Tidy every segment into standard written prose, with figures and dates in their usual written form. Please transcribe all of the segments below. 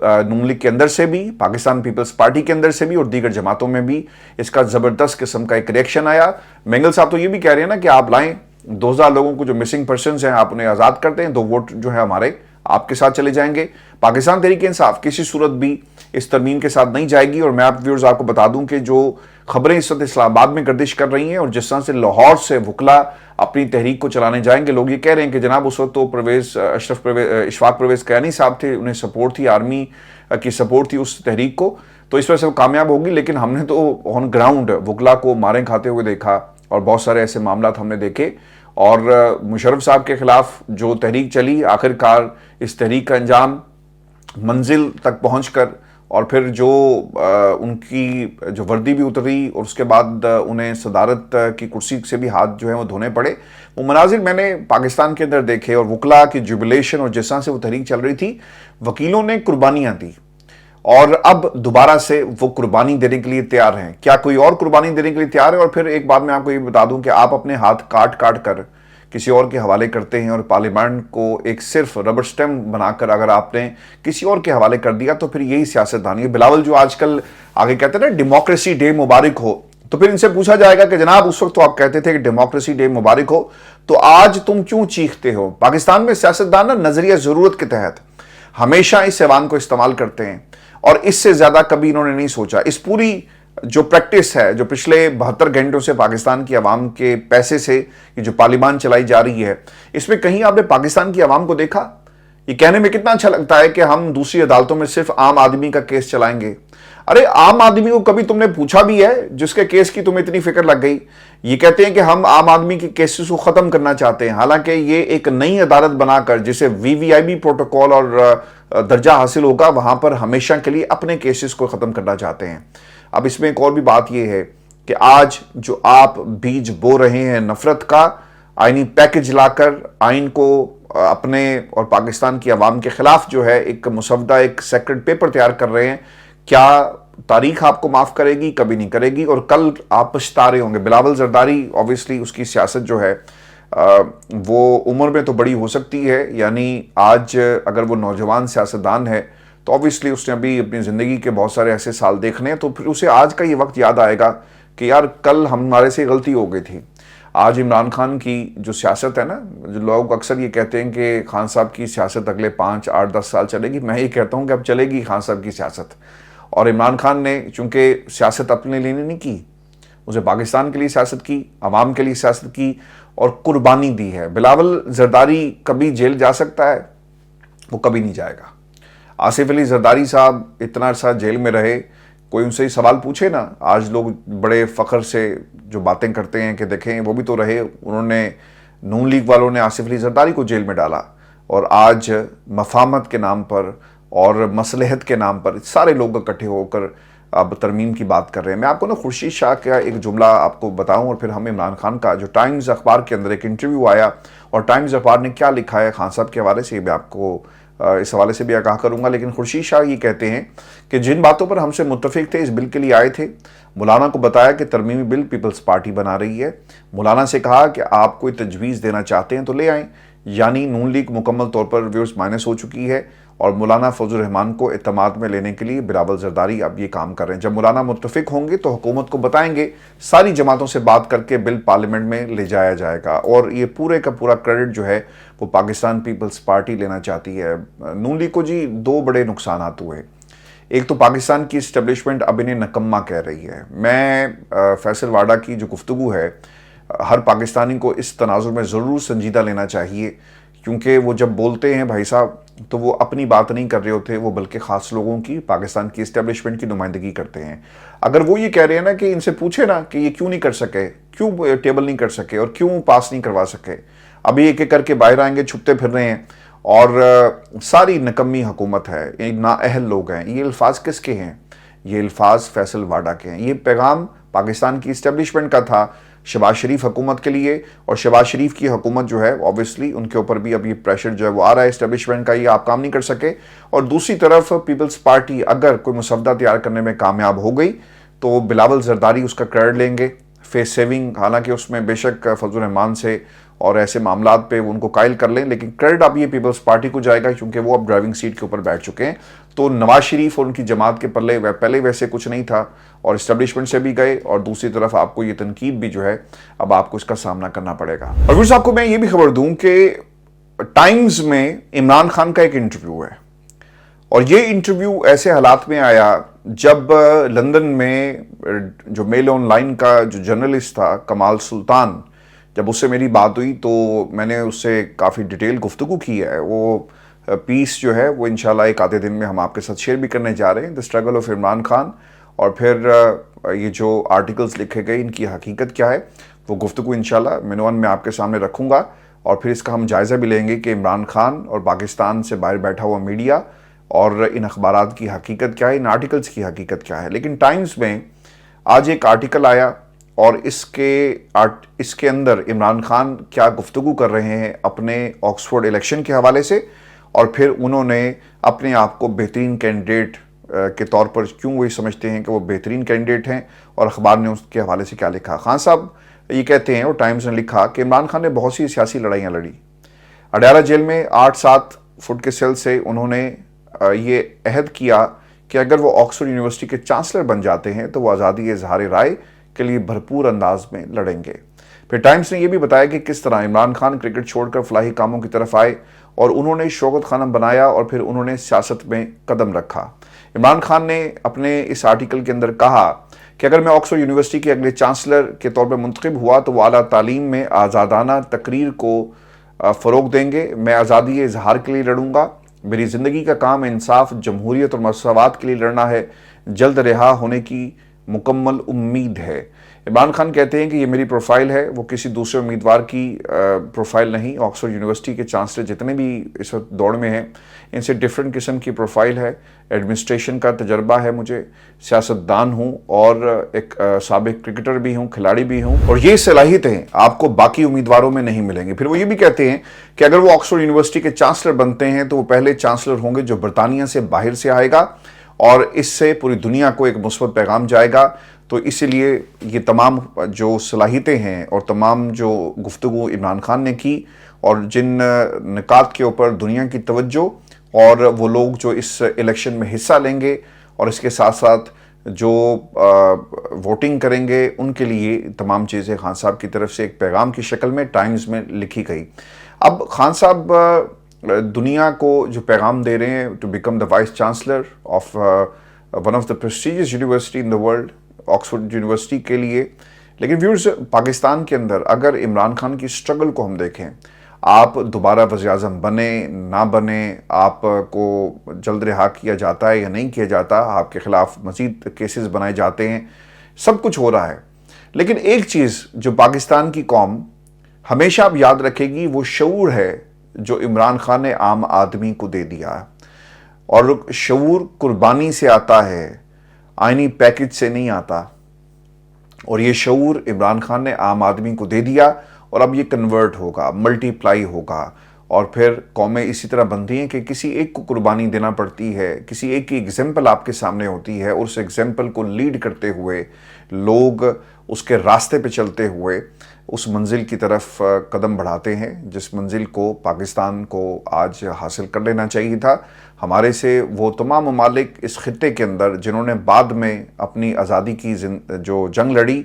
نون league کے اندر سے بھی، پاکستان پیپلز پارٹی کے اندر سے بھی اور دیگر جماعتوں میں بھی اس کا زبردست قسم کا ایک ریئیکشن آیا۔ مینگل صاحب تو یہ بھی کہہ رہے ہیں نا کہ آپ لائیں 2000 لوگوں کو جو مسنگ پرسنز ہیں آپ انہیں آزاد کرتے ہیں، 2 ووٹ جو ہے ہمارے آپ کے ساتھ چلے جائیں گے۔ پاکستان تحریک انصاف کسی صورت بھی اس ترمیم کے ساتھ نہیں جائے گی۔ اور میں ویورز آپ کو بتا دوں کہ جو خبریں اس وقت اسلام آباد میں گردش کر رہی ہیں اور جس طرح سے لاہور سے وکلا اپنی تحریک کو چلانے جائیں گے، لوگ یہ کہہ رہے ہیں کہ جناب اس وقت تو اشفاق پرویز کیانی صاحب تھے، انہیں سپورٹ تھی، آرمی کی سپورٹ تھی اس تحریک کو، تو اس وجہ سے وہ کامیاب ہوگی۔ لیکن ہم نے تو آن گراؤنڈ وکلا کو ماریں کھاتے ہوئے دیکھا اور بہت سارے ایسے معاملات ہم نے دیکھے، اور مشرف صاحب کے خلاف جو تحریک چلی، آخر کار اس تحریک کا انجام منزل تک پہنچ کر اور پھر جو ان کی جو وردی بھی اتری اور اس کے بعد انہیں صدارت کی کرسی سے بھی ہاتھ جو ہے وہ دھونے پڑے، وہ مناظر میں نے پاکستان کے اندر دیکھے، اور وکلا کی جوبلیشن اور جس طرح سے وہ تحریک چل رہی تھی، وکیلوں نے قربانیاں دی اور اب دوبارہ سے وہ قربانی دینے کے لیے تیار ہیں۔ کیا کوئی اور قربانی دینے کے لیے تیار ہے؟ اور پھر ایک بات میں آپ کو یہ بتا دوں کہ آپ اپنے ہاتھ کاٹ کر کسی اور کے حوالے کرتے ہیں اور پارلیمنٹ کو ایک صرف ربر سٹیمپ بنا کر اگر آپ نے کسی اور کے حوالے کر دیا تو پھر یہی سیاستدانی ہے۔ بلاول جو آج کل آگے کہتے ہیں نا ڈیموکریسی ڈے مبارک ہو، تو پھر ان سے پوچھا جائے گا کہ جناب اس وقت تو آپ کہتے تھے کہ ڈیموکریسی ڈے مبارک ہو، تو آج تم کیوں چیختے ہو؟ پاکستان میں سیاستدان نا نظریہ ضرورت کے تحت ہمیشہ اس ایوان کو استعمال کرتے ہیں اور اس سے زیادہ کبھی انہوں نے نہیں سوچا۔ اس پوری جو پریکٹس ہے جو پچھلے 72 گھنٹوں سے پاکستان کی عوام کے پیسے سے یہ جو پارلیمان چلائی جا رہی ہے، اس میں کہیں آپ نے پاکستان کی عوام کو دیکھا؟ یہ کہنے میں کتنا اچھا لگتا ہے کہ ہم دوسری عدالتوں میں صرف عام آدمی کا کیس چلائیں گے۔ ارے عام آدمی کو کبھی تم نے پوچھا بھی ہے جس کے کیس کی تمہیں اتنی فکر لگ گئی؟ یہ کہتے ہیں کہ ہم عام آدمی کے کیسز کو ختم کرنا چاہتے ہیں، حالانکہ یہ ایک نئی عدالت بنا کر جسے VVIP پروٹوکول اور درجہ حاصل ہوگا وہاں پر ہمیشہ کے لیے اپنے کیسز کو ختم کرنا چاہتے ہیں۔ اب اس میں ایک اور بھی بات یہ ہے کہ آج جو آپ بیج بو رہے ہیں نفرت کا، آئینی پیکج لا کر آئین کو اپنے اور پاکستان کی عوام کے خلاف جو ہے ایک مسودہ، ایک سیکرڈ پیپر تیار کر رہے ہیں، کیا تاریخ آپ کو معاف کرے گی؟ کبھی نہیں کرے گی، اور کل آپ پچھتا رہے ہوں گے۔ بلاول زرداری اوبیسلی اس کی سیاست جو ہے وہ عمر میں تو بڑی ہو سکتی ہے، یعنی آج اگر وہ نوجوان سیاستدان ہے تو اوبیسلی اس نے ابھی اپنی زندگی کے بہت سارے ایسے سال دیکھنے ہیں، تو پھر اسے آج کا یہ وقت یاد آئے گا کہ یار کل ہمارے سے غلطی ہو گئی تھی۔ آج عمران خان کی جو سیاست ہے نا، جو لوگ اکثر یہ کہتے ہیں کہ خان صاحب کی سیاست اگلے 5 8 10 سال چلے گی، میں یہ کہتا ہوں کہ اب چلے گی خان صاحب کی سیاست۔ اور عمران خان نے چونکہ سیاست اپنے لیے نہیں کی، اسے پاکستان کے لیے سیاست کی، عوام کے لیے سیاست کی اور قربانی دی ہے۔ بلاول زرداری کبھی جیل جا سکتا ہے؟ وہ کبھی نہیں جائے گا۔ آصف علی زرداری صاحب اتنا عرصہ جیل میں رہے، کوئی ان سے ہی سوال پوچھے نا، آج لوگ بڑے فخر سے جو باتیں کرتے ہیں کہ دیکھیں وہ بھی تو رہے، انہوں نے نون لیگ والوں نے آصف علی زرداری کو جیل میں ڈالا، اور آج مفاہمت کے نام پر اور مصلحت کے نام پر سارے لوگ اکٹھے ہو کر اب ترمیم کی بات کر رہے ہیں۔ میں آپ کو نا خورشید شاہ کا ایک جملہ آپ کو بتاؤں اور پھر ہم عمران خان کا جو ٹائمز اخبار کے اندر ایک انٹرویو آیا اور ٹائمز اخبار نے کیا لکھا ہے خان صاحب کے حوالے سے، یہ میں آپ کو اس حوالے سے بھی آگاہ کروں گا۔ لیکن خورشید شاہ یہ کہتے ہیں کہ جن باتوں پر ہم سے متفق تھے اس بل کے لیے آئے تھے، مولانا کو بتایا کہ ترمیمی بل پیپلز پارٹی بنا رہی ہے، مولانا سے کہا کہ آپ کوئی تجویز دینا چاہتے ہیں تو لے آئیں، یعنی نون لیگ مکمل طور پر ویورز مائنس ہو چکی ہے اور مولانا فضل الرحمان کو اعتماد میں لینے کے لیے بلاول زرداری اب یہ کام کر رہے ہیں۔ جب مولانا متفق ہوں گے تو حکومت کو بتائیں گے، ساری جماعتوں سے بات کر کے بل پارلیمنٹ میں لے جایا جائے گا، اور یہ پورے کا پورا کریڈٹ جو ہے وہ پاکستان پیپلز پارٹی لینا چاہتی ہے۔ نون لیگ کو جی 2 بڑے نقصانات ہوئے، ایک تو پاکستان کی اسٹیبلشمنٹ اب انہیں نکمہ کہہ رہی ہے۔ میں فیصل واڈا کی جو گفتگو ہے، ہر پاکستانی کو اس تناظر میں ضرور سنجیدہ لینا چاہیے، کیونکہ وہ جب بولتے ہیں بھائی صاحب تو وہ اپنی بات نہیں کر رہے ہوتے، وہ بلکہ خاص لوگوں کی، پاکستان کی اسٹیبلشمنٹ کی نمائندگی کرتے ہیں۔ اگر وہ یہ کہہ رہے ہیں نا کہ ان سے پوچھے نا کہ یہ کیوں نہیں کر سکے، کیوں ٹیبل نہیں کر سکے اور کیوں پاس نہیں کروا سکے، ابھی ایک ایک کر کے باہر آئیں گے، چھپتے پھر رہے ہیں، اور ساری نکمی حکومت ہے، ایک نااہل لوگ ہیں۔ یہ الفاظ کس کے ہیں؟ یہ الفاظ فیصل واڈا کے ہیں۔ یہ پیغام پاکستان کی اسٹیبلشمنٹ کا تھا شہباز شریف حکومت کے لیے، اور شہباز شریف کی حکومت جو ہے اوبیسلی ان کے اوپر بھی اب یہ پریشر جو ہے وہ آ رہا ہے اسٹیبلشمنٹ کا، یہ آپ کام نہیں کر سکے۔ اور دوسری طرف پیپلز پارٹی اگر کوئی مسودہ تیار کرنے میں کامیاب ہو گئی تو بلاول زرداری اس کا کریڈٹ لیں گے، فیس سیونگ، حالانکہ اس میں بے شک فضل الرحمان سے اور ایسے معاملات پہ وہ ان کو قائل کر لیں، لیکن کریڈٹ اب یہ پیپلز پارٹی کو جائے گا کیونکہ وہ اب ڈرائیونگ سیٹ کے اوپر بیٹھ چکے ہیں۔ تو نواز شریف اور ان کی جماعت کے پلے پہلے ویسے کچھ نہیں تھا اور اسٹیبلشمنٹ سے بھی گئے، اور دوسری طرف آپ کو یہ تنقید بھی جو ہے اب آپ کو اس کا سامنا کرنا پڑے گا۔ اور صاحب کو میں یہ بھی خبر دوں کہ ٹائمز میں عمران خان کا ایک انٹرویو ہے، اور یہ انٹرویو ایسے حالات میں آیا جب لندن میں جو میل آن لائن کا جو جرنلسٹ تھا کمال سلطان، جب اس سے میری بات ہوئی تو میں نے اس سے کافی ڈیٹیل گفتگو کی ہے۔ وہ پیس جو ہے وہ انشاءاللہ ایک آدھے دن میں ہم آپ کے ساتھ شیئر بھی کرنے جا رہے ہیں، دی اسٹرگل آف عمران خان، اور پھر یہ جو آرٹیکلز لکھے گئے ان کی حقیقت کیا ہے، وہ گفتگو انشاءاللہ منوان میں آپ کے سامنے رکھوں گا، اور پھر اس کا ہم جائزہ بھی لیں گے کہ عمران خان اور پاکستان سے باہر بیٹھا ہوا میڈیا اور ان اخبارات کی حقیقت کیا ہے، ان آرٹیکلز کی حقیقت کیا ہے۔ لیکن ٹائمز میں آج ایک آرٹیکل آیا اور اس کے اندر عمران خان کیا گفتگو کر رہے ہیں اپنے آکسفورڈ الیکشن کے حوالے سے، اور پھر انہوں نے اپنے آپ کو بہترین کینڈیڈیٹ کے طور پر کیوں وہی سمجھتے ہیں کہ وہ بہترین کینڈیڈیٹ ہیں، اور اخبار نے اس کے حوالے سے کیا لکھا۔ خان صاحب یہ کہتے ہیں، اور ٹائمز نے لکھا کہ عمران خان نے بہت سی سیاسی لڑائیاں لڑی، اڈیالہ جیل میں 8-7 فٹ کے سیل سے انہوں نے یہ عہد کیا کہ اگر وہ آکسفورڈ یونیورسٹی کے چانسلر بن جاتے ہیں تو وہ آزادی اظہار رائے کے لیے بھرپور انداز میں لڑیں گے۔ پھر ٹائمز نے یہ بھی بتایا کہ کس طرح عمران خان کرکٹ چھوڑ کر فلاحی کاموں کی طرف آئے اور انہوں نے شوکت خانم بنایا اور پھر انہوں نے سیاست میں قدم رکھا۔ عمران خان نے اپنے اس آرٹیکل کے اندر کہا کہ اگر میں آکسفورڈ یونیورسٹی کے اگلے چانسلر کے طور پر منتخب ہوا تو وہ اعلیٰ تعلیم میں آزادانہ تقریر کو فروغ دیں گے، میں آزادی اظہار کے لیے لڑوں گا، میری زندگی کا کام انصاف، جمہوریت اور مساوات کے لیے لڑنا ہے، جلد رہا ہونے کی مکمل امید ہے۔ عمران خان کہتے ہیں کہ یہ میری پروفائل ہے، وہ کسی دوسرے امیدوار کی پروفائل نہیں۔ آکسفورڈ یونیورسٹی کے چانسلر جتنے بھی اس وقت دوڑ میں ہیں ان سے ڈیفرنٹ قسم کی پروفائل ہے، ایڈمنسٹریشن کا تجربہ ہے مجھے، سیاستدان ہوں اور ایک سابق کرکٹر بھی ہوں، کھلاڑی بھی ہوں، اور یہ صلاحیتیں آپ کو باقی امیدواروں میں نہیں ملیں گی۔ پھر وہ یہ بھی کہتے ہیں کہ اگر وہ آکسفورڈ یونیورسٹی کے چانسلر بنتے ہیں تو وہ پہلے چانسلر ہوں گے جو برطانیہ سے باہر سے آئے گا، اور اس سے پوری دنیا کو ایک مثبت پیغام جائے گا۔ تو اسی لیے یہ تمام جو صلاحیتیں ہیں اور تمام جو گفتگو عمران خان نے کی اور جن نکات کے اوپر دنیا کی توجہ اور وہ لوگ جو اس الیکشن میں حصہ لیں گے اور اس کے ساتھ ساتھ جو ووٹنگ کریں گے ان کے لیے تمام چیزیں خان صاحب کی طرف سے ایک پیغام کی شکل میں ٹائمز میں لکھی گئی۔ اب خان صاحب دنیا کو جو پیغام دے رہے ہیں to become the vice chancellor of one of the prestigious university in the world, Oxford University کے لیے۔ لیکن ویورز، پاکستان کے اندر اگر عمران خان کی سٹرگل کو ہم دیکھیں، آپ دوبارہ وزیر اعظم بنے نہ بنے، آپ کو جلد رہا کیا جاتا ہے یا نہیں کیا جاتا، آپ کے خلاف مزید کیسز بنائے جاتے ہیں، سب کچھ ہو رہا ہے، لیکن ایک چیز جو پاکستان کی قوم ہمیشہ اب یاد رکھے گی وہ شعور ہے جو عمران خان نے عام آدمی کو دے دیا، اور شعور قربانی سے آتا ہے، آئینی پیکج سے نہیں آتا، اور یہ شعور عمران خان نے عام آدمی کو دے دیا، اور اب یہ کنورٹ ہوگا، ملٹی پلائی ہوگا، اور پھر قومیں اسی طرح بنتی ہیں کہ کسی ایک کو قربانی دینا پڑتی ہے، کسی ایک کی ایگزامپل آپ کے سامنے ہوتی ہے، اور اس ایگزامپل کو لیڈ کرتے ہوئے لوگ اس کے راستے پہ چلتے ہوئے اس منزل کی طرف قدم بڑھاتے ہیں جس منزل کو پاکستان کو آج حاصل کر لینا چاہیے تھا۔ ہمارے سے وہ تمام ممالک اس خطے کے اندر جنہوں نے بعد میں اپنی آزادی کی جو جنگ لڑی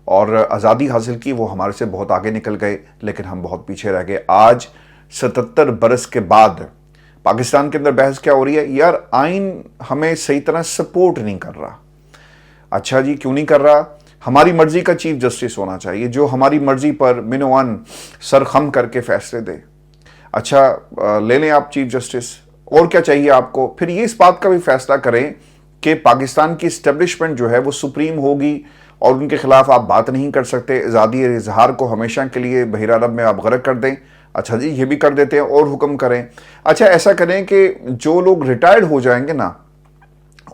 اور آزادی حاصل کی، وہ ہمارے سے بہت آگے نکل گئے، لیکن ہم بہت پیچھے رہ گئے۔ آج 77 برس کے بعد پاکستان کے اندر بحث کیا ہو رہی ہے؟ یار آئین ہمیں صحیح طرح سپورٹ نہیں کر رہا۔ اچھا جی، کیوں نہیں کر رہا؟ ہماری مرضی کا چیف جسٹس ہونا چاہیے جو ہماری مرضی پر منوان سر خم کر کے فیصلے دے۔ اچھا لے لیں آپ چیف جسٹس، اور کیا چاہیے آپ کو؟ پھر یہ اس بات کا بھی فیصلہ کریں کہ پاکستان کی اسٹیبلشمنٹ جو ہے وہ سپریم ہوگی اور ان کے خلاف آپ بات نہیں کر سکتے، آزادی اظہار کو ہمیشہ کے لیے بحیرہ عرب میں آپ غرق کر دیں۔ اچھا جی، یہ بھی کر دیتے ہیں اور حکم کریں۔ اچھا ایسا کریں کہ جو لوگ ریٹائرڈ ہو جائیں گے نا،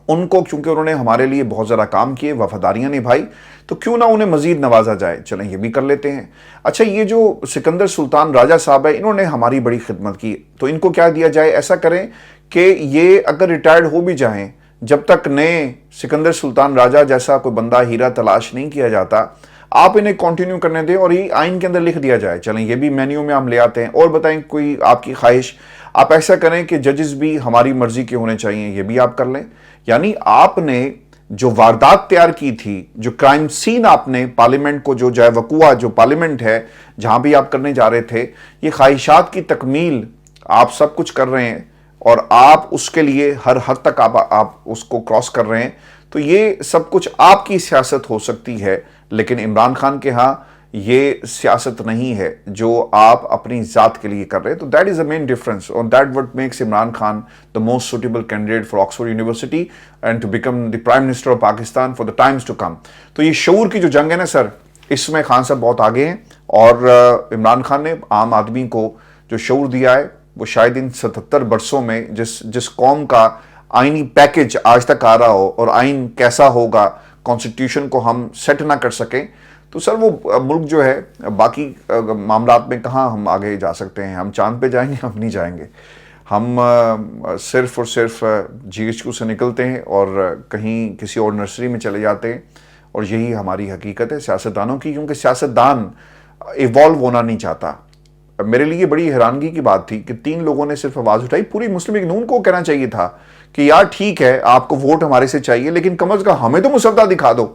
ان کو کیونکہ انہوں نے ہمارے لیے بہت زیادہ کام کیے، وفاداریاں نبھائی، تو کیوں نہ انہیں مزید نوازا جائے؟ چلیں یہ بھی کر لیتے ہیں۔ اچھا یہ جو سکندر سلطان راجہ صاحب ہے، انہوں نے ہماری بڑی خدمت کی، تو ان کو کیا دیا جائے؟ ایسا کریں کہ یہ اگر ریٹائرڈ ہو بھی جائیں، جب تک نئے سکندر سلطان راجہ جیسا کوئی بندہ ہیرا تلاش نہیں کیا جاتا، آپ انہیں کنٹینیو کرنے دیں اور یہ آئین کے اندر لکھ دیا جائے. چلیں یہ بھی مینیو میں ہم لے آتے ہیں. اور بتائیں کوئی آپ کی خواہش, آپ ایسا کریں کہ ججز بھی ہماری مرضی کے ہونے چاہیے, یہ بھی آپ کر لیں. یعنی آپ نے جو واردات تیار کی تھی, جو کرائم سین آپ نے پارلیمنٹ کو, جو جائے وقوع جو پارلیمنٹ ہے جہاں بھی آپ کرنے جا رہے تھے, یہ خواہشات کی تکمیل آپ سب کچھ کر رہے ہیں اور آپ اس کے لیے ہر حد تک آپ اس کو کراس کر رہے ہیں. تو یہ سب کچھ آپ کی سیاست ہو سکتی ہے, لیکن عمران خان کے ہاں یہ سیاست نہیں ہے جو آپ اپنی ذات کے لیے کر رہے ہیں. تو that is a main difference, اور that what makes Imran Khan the most suitable candidate for Oxford University and to become the prime minister of Pakistan for the times to come. تو یہ شعور کی جو جنگ ہے نا سر, اس میں خان صاحب بہت آگے ہیں, اور عمران خان نے عام آدمی کو جو شعور دیا ہے وہ شاید ان 77 برسوں میں جس قوم کا آئینی پیکج آج تک آ رہا ہو اور آئین کیسا ہوگا, کانسٹیٹیوشن کو ہم سیٹ نہ کر سکیں, تو سر وہ ملک جو ہے باقی معاملات میں کہاں ہم آگے جا سکتے ہیں. ہم چاند پہ جائیں گے؟ ہم نہیں جائیں گے. ہم صرف اور صرف GHQ سے نکلتے ہیں اور کہیں کسی اور نرسری میں چلے جاتے ہیں, اور یہی ہماری حقیقت ہے سیاستدانوں کی, کیونکہ سیاستدان ایوالو ہونا نہیں چاہتا. میرے لیے بڑی حیرانگی کی بات تھی کہ 3 لوگوں نے صرف آواز اٹھائی. پوری مسلم لیگ نون کو کہنا چاہیے تھا کہ یار ٹھیک ہے آپ کو ووٹ ہمارے سے چاہیے, لیکن کم از کم ہمیں تو مسودہ دکھا دو.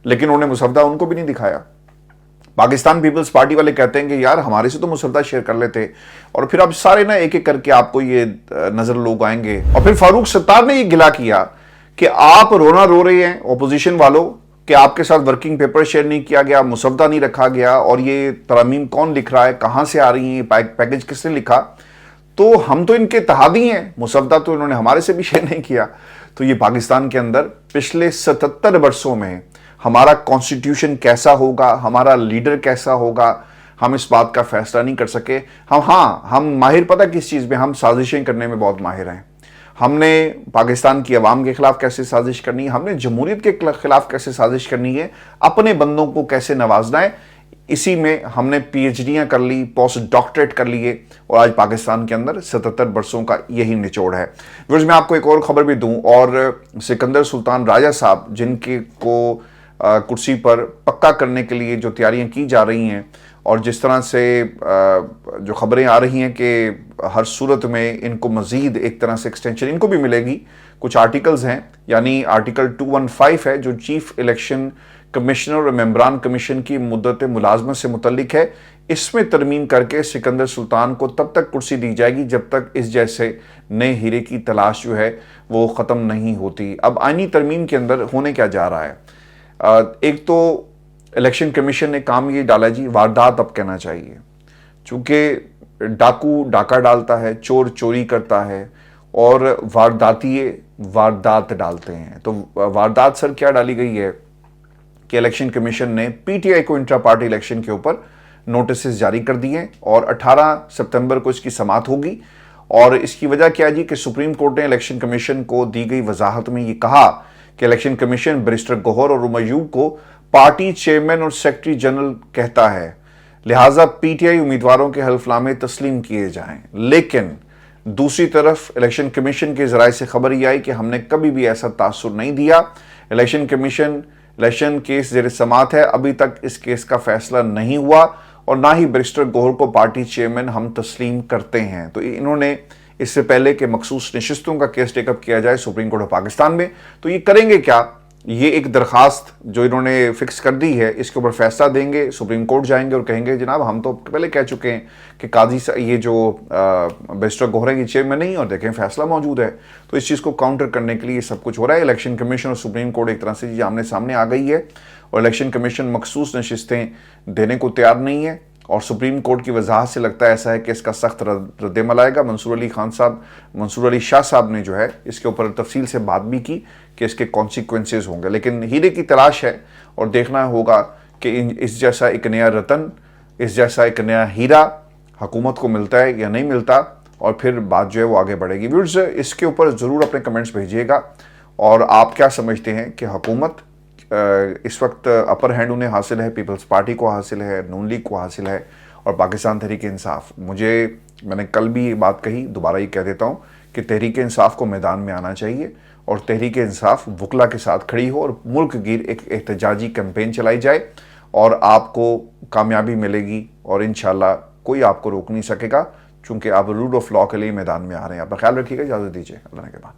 لیکن انہوں نے مسودہ ان کو بھی نہیں دکھایا. پاکستان پیپلز پارٹی والے کہتے ہیں کہ یار ہمارے سے تو مسودہ شیئر کر لیتے, اور پھر اب سارے نا ایک ایک کر کے آپ کو یہ نظر لوگ آئیں گے. اور پھر فاروق ستار نے یہ گلہ کیا کہ آپ رونا رو رہے ہیں اپوزیشن والوں کہ آپ کے ساتھ ورکنگ پیپر شیئر نہیں کیا گیا, مسودہ نہیں رکھا گیا, اور یہ ترامیم کون لکھ رہا ہے, کہاں سے آ رہی ہیں, پیکج کس نے لکھا. تو ہم تو ان کے اتحادی ہیں, مسودہ تو انہوں نے ہمارے سے بھی شیئر نہیں کیا. تو یہ پاکستان کے اندر پچھلے 77 برسوں میں ہمارا کانسٹیٹیوشن کیسا ہوگا, ہمارا لیڈر کیسا ہوگا, ہم اس بات کا فیصلہ نہیں کر سکے. ہم ماہر پتہ کس چیز میں, ہم سازشیں کرنے میں بہت ماہر ہیں. ہم نے پاکستان کی عوام کے خلاف کیسے سازش کرنی ہے, ہم نے جمہوریت کے خلاف کیسے سازش کرنی ہے, اپنے بندوں کو کیسے نوازنا ہے. اسی میں ہم نے PhDیاں کر لی, پوسٹ ڈاکٹریٹ کر لیے, اور آج پاکستان کے اندر 77 برسوں کا یہی نچوڑ ہے. میں آپ کو ایک اور خبر بھی دوں, اور سکندر سلطان راجہ صاحب جن کے کو کرسی پر پکا کرنے کے لیے جو تیاریاں کی جا رہی ہیں, اور جس طرح سے جو خبریں آ رہی ہیں کہ ہر صورت میں ان کو مزید ایک طرح سے ایکسٹینشن ان کو بھی ملے گی. کچھ آرٹیکلز ہیں, یعنی آرٹیکل 215 ہے جو چیف الیکشن کمشنر اور ممبران کمیشن کی مدت ملازمت سے متعلق ہے. اس میں ترمیم کر کے سکندر سلطان کو تب تک کرسی دی جائے گی جب تک اس جیسے نئے ہیرے کی تلاش جو ہے وہ ختم نہیں ہوتی. اب آئینی ترمیم کے اندر ہونے کیا جا رہا ہے, ایک تو الیکشن کمیشن نے کام یہ ڈالا جی واردات اب کہنا چاہیے, چونکہ ڈاکو ڈاکہ ڈالتا ہے, چور چوری کرتا ہے, اور وارداتیے واردات ڈالتے ہیں. تو واردات سر کیا ڈالی گئی ہے کہ الیکشن کمیشن نے PTI کو انٹرا پارٹی الیکشن کے اوپر نوٹسز جاری کر دیے, اور 18 ستمبر کو اس کی سماعت ہوگی. اور اس کی وجہ کیا جی کہ سپریم کورٹ نے الیکشن کمیشن کو دی گئی وضاحت میں یہ کہا کہ الیکشن کمیشن بیرسٹر گوہر اور ایوب کو پارٹی چیئرمین اور سیکرٹری جنرل کہتا ہے, لہٰذا PTI امیدواروں کے حلف نامے تسلیم کیے جائیں. لیکن دوسری طرف الیکشن کمیشن کے ذرائع سے خبر یہ آئی کہ ہم نے کبھی بھی ایسا تاثر نہیں دیا. الیکشن کمیشن الیکشن کیس زیر سماعت ہے, ابھی تک اس کیس کا فیصلہ نہیں ہوا, اور نہ ہی بیرسٹر گوہر کو پارٹی چیئرمین ہم تسلیم کرتے ہیں. تو انہوں نے اس سے پہلے کہ مخصوص نشستوں کا کیس ٹیک اپ کیا جائے سپریم کورٹ آف پاکستان میں, تو یہ کریں گے کیا, یہ ایک درخواست جو انہوں نے فکس کر دی ہے اس کے اوپر فیصلہ دیں گے, سپریم کورٹ جائیں گے اور کہیں گے جناب ہم تو پہلے کہہ چکے ہیں کہ قاضی یہ جو بیرسٹر گوہر ہیں یہ چیئرمین نہیں, اور دیکھیں فیصلہ موجود ہے. تو اس چیز کو کاؤنٹر کرنے کے لیے یہ سب کچھ ہو رہا ہے. الیکشن کمیشن اور سپریم کورٹ ایک طرح سے یہ آمنے سامنے آ گئی ہے, اور الیکشن کمیشن مخصوص نشستیں دینے کو تیار نہیں ہے, اور سپریم کورٹ کی وضاحت سے لگتا ہے ایسا ہے کہ اس کا سخت رد عمل آئے گا. منصور علی شاہ صاحب نے جو ہے اس کے اوپر تفصیل سے بات بھی کی کہ اس کے کانسیکوینسز ہوں گے, لیکن ہیرے کی تلاش ہے, اور دیکھنا ہوگا کہ اس جیسا ایک نیا رتن, اس جیسا ایک نیا ہیرا حکومت کو ملتا ہے یا نہیں ملتا, اور پھر بات جو ہے وہ آگے بڑھے گی. ویورز اس کے اوپر ضرور اپنے کمنٹس بھیجیے گا, اور آپ کیا سمجھتے ہیں کہ حکومت اس وقت اپر ہینڈ انہیں حاصل ہے, پیپلز پارٹی کو حاصل ہے, نون لیگ کو حاصل ہے, اور پاکستان تحریک انصاف. میں نے کل بھی یہ بات کہی, دوبارہ یہ کہہ دیتا ہوں کہ تحریک انصاف کو میدان میں آنا چاہیے, اور تحریک انصاف وکلا کے ساتھ کھڑی ہو, اور ملک گیر ایک احتجاجی کیمپین چلائی جائے, اور آپ کو کامیابی ملے گی، اور انشاءاللہ کوئی آپ کو روک نہیں سکے گا، چونکہ آپ رول آف لا کے لیے میدان میں آ رہے ہیں۔ اپنا خیال رکھیے گا، اجازت دیجیے، اللہ نے کے بعد۔